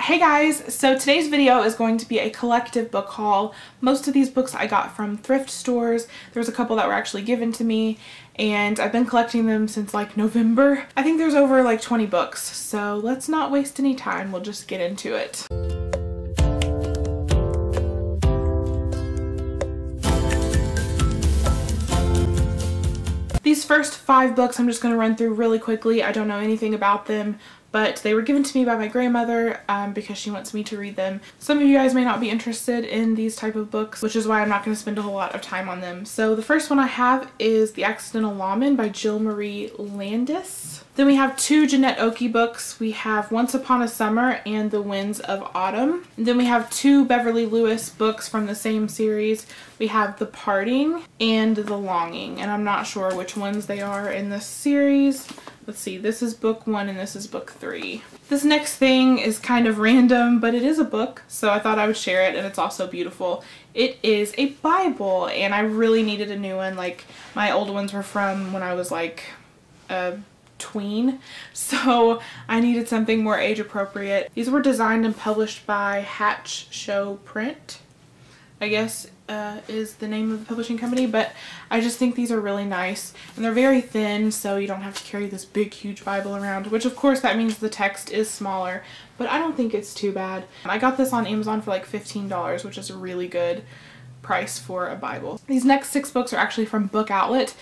Hey guys, so today's video is going to be a collective book haul. Most of these books I got from thrift stores. There's a couple that were actually given to me and I've been collecting them since like November. I think there's over like 20 books, so let's not waste any time. We'll just get into it. These first 5 books I'm just going to run through really quickly. I don't know anything about them, but they were given to me by my grandmother because she wants me to read them. Some of you guys may not be interested in these type of books, which is why I'm not going to spend a whole lot of time on them. So the first one I have is The Accidental Lawman by Jill Marie Landis. Then we have 2 Jeanette Oakey books. We have Once Upon a Summer and The Winds of Autumn. And then we have 2 Beverly Lewis books from the same series. We have The Parting and The Longing, and I'm not sure which ones they are in this series. Let's see, this is book 1 and this is book 3. This next thing is kind of random, but it is a book, so I thought I would share it, and it's also beautiful. It is a Bible, and I really needed a new one. Like, my old ones were from when I was like a tween, so I needed something more age appropriate. These were designed and published by Hatch Show Print, I guess is the name of the publishing company, but I just think these are really nice, and they're very thin, so you don't have to carry this big huge Bible around, which of course that means the text is smaller, but I don't think it's too bad. I got this on Amazon for like $15, which is a really good price for a Bible. These next 6 books are actually from Book Outlet.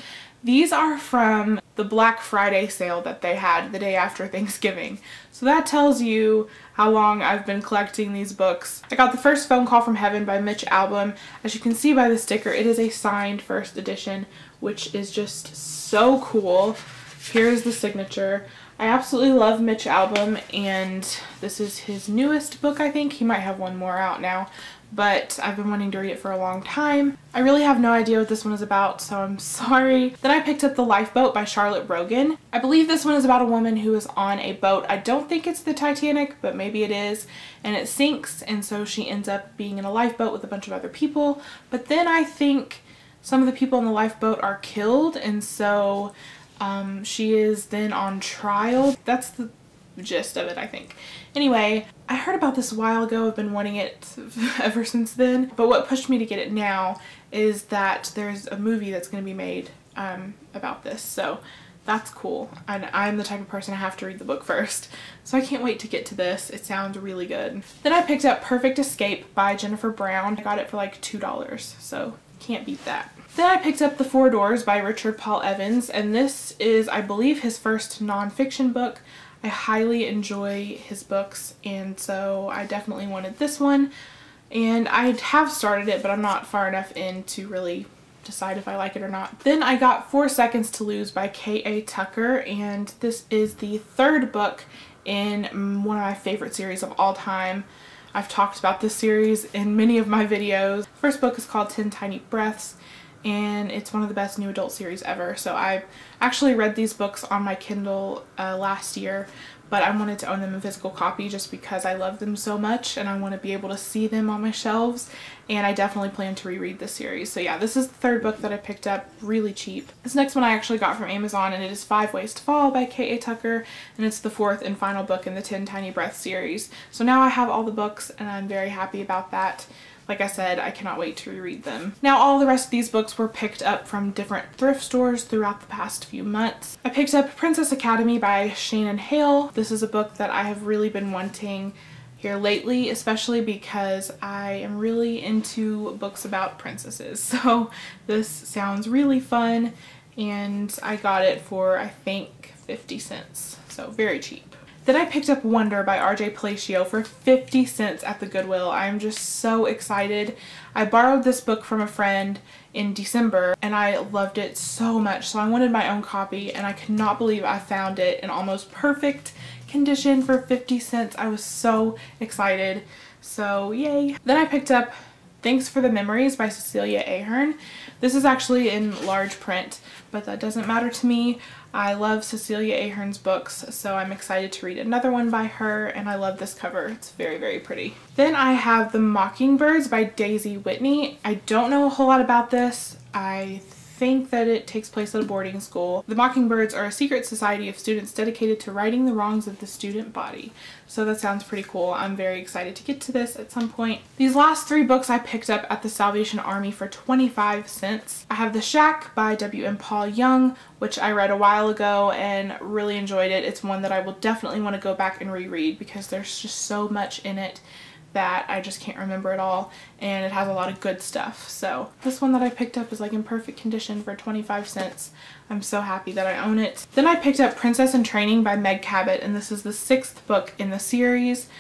These are from the Black Friday sale that they had the day after Thanksgiving. So that tells you how long I've been collecting these books. I got The First Phone Call from Heaven by Mitch Albom. As you can see by the sticker, it is a signed first edition, which is just so cool. Here's the signature. I absolutely love Mitch Albom, and this is his newest book, I think. He might have one more out now, but I've been wanting to read it for a long time. I really have no idea what this one is about, so I'm sorry. Then I picked up The Lifeboat by Charlotte Brogan. I believe this one is about a woman who is on a boat. I don't think it's the Titanic, but maybe it is, and it sinks, and so she ends up being in a lifeboat with a bunch of other people. But then I think some of the people in the lifeboat are killed, and so she is then on trial. That's the gist of it, I think. Anyway, I heard about this a while ago. I've been wanting it ever since then, but what pushed me to get it now is that there's a movie that's going to be made about this, so that's cool. And I'm the type of person I have to read the book first, so I can't wait to get to this. It sounds really good. Then I picked up Perfect Escape by Jennifer Brown. I got it for like $2, so can't beat that. Then I picked up The Four Doors by Richard Paul Evans, and this is, I believe, his first nonfiction book. I highly enjoy his books, and so I definitely wanted this one, and I have started it, but I'm not far enough in to really decide if I like it or not. Then I got 4 Seconds to Lose by K.A. Tucker, and this is the 3rd book in one of my favorite series of all time. I've talked about this series in many of my videos. First book is called 10 Tiny Breaths, and it's one of the best new adult series ever. So I actually read these books on my Kindle last year, but I wanted to own them in physical copy just because I love them so much and I want to be able to see them on my shelves, and I definitely plan to reread this series. So yeah, this is the 3rd book that I picked up really cheap. This next one I actually got from Amazon, and it is 5 Ways to Fall by K.A. Tucker, and it's the 4th and final book in the 10 Tiny Breaths series. So now I have all the books and I'm very happy about that. Like I said, I cannot wait to reread them. Now, all the rest of these books were picked up from different thrift stores throughout the past few months. I picked up Princess Academy by Shannon Hale. This is a book that I have really been wanting here lately, especially because I am really into books about princesses. So this sounds really fun, and I got it for, I think, 50 cents. So very cheap. Then I picked up Wonder by R.J. Palacio for 50 cents at the Goodwill. I'm just so excited. I borrowed this book from a friend in December and I loved it so much, so I wanted my own copy, and I could not believe I found it in almost perfect condition for 50 cents. I was so excited. So yay. Then I picked up Thanks for the Memories by Cecelia Ahern. This is actually in large print, but that doesn't matter to me. I love Cecelia Ahern's books, so I'm excited to read another one by her, and I love this cover. It's very, very pretty. Then I have The Mockingbirds by Daisy Whitney. I don't know a whole lot about this. I think that it takes place at a boarding school. The Mockingbirds are a secret society of students dedicated to righting the wrongs of the student body. So that sounds pretty cool. I'm very excited to get to this at some point. These last 3 books I picked up at the Salvation Army for 25 cents. I have The Shack by W.M. Paul Young, which I read a while ago and really enjoyed it. It's one that I will definitely want to go back and reread because there's just so much in it that I just can't remember it all, and it has a lot of good stuff. So this one that I picked up is like in perfect condition for 25 cents. I'm so happy that I own it. Then I picked up Princess in Training by Meg Cabot, and this is the 6th book in the series.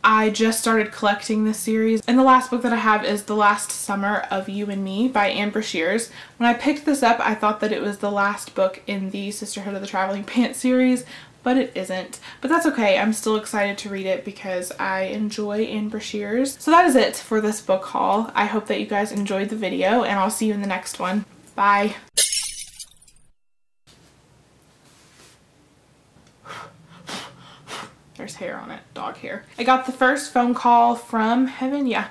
I just started collecting this series, and the last book that I have is The Last Summer of You and Me by Anne Brashears. When I picked this up, I thought that it was the last book in the Sisterhood of the Traveling Pants series, but it isn't. But that's okay. I'm still excited to read it because I enjoy Anne Brashears. So that is it for this book haul. I hope that you guys enjoyed the video, and I'll see you in the next one. Bye. There's hair on it, dog hair. I got the first phone call from heaven. Yeah,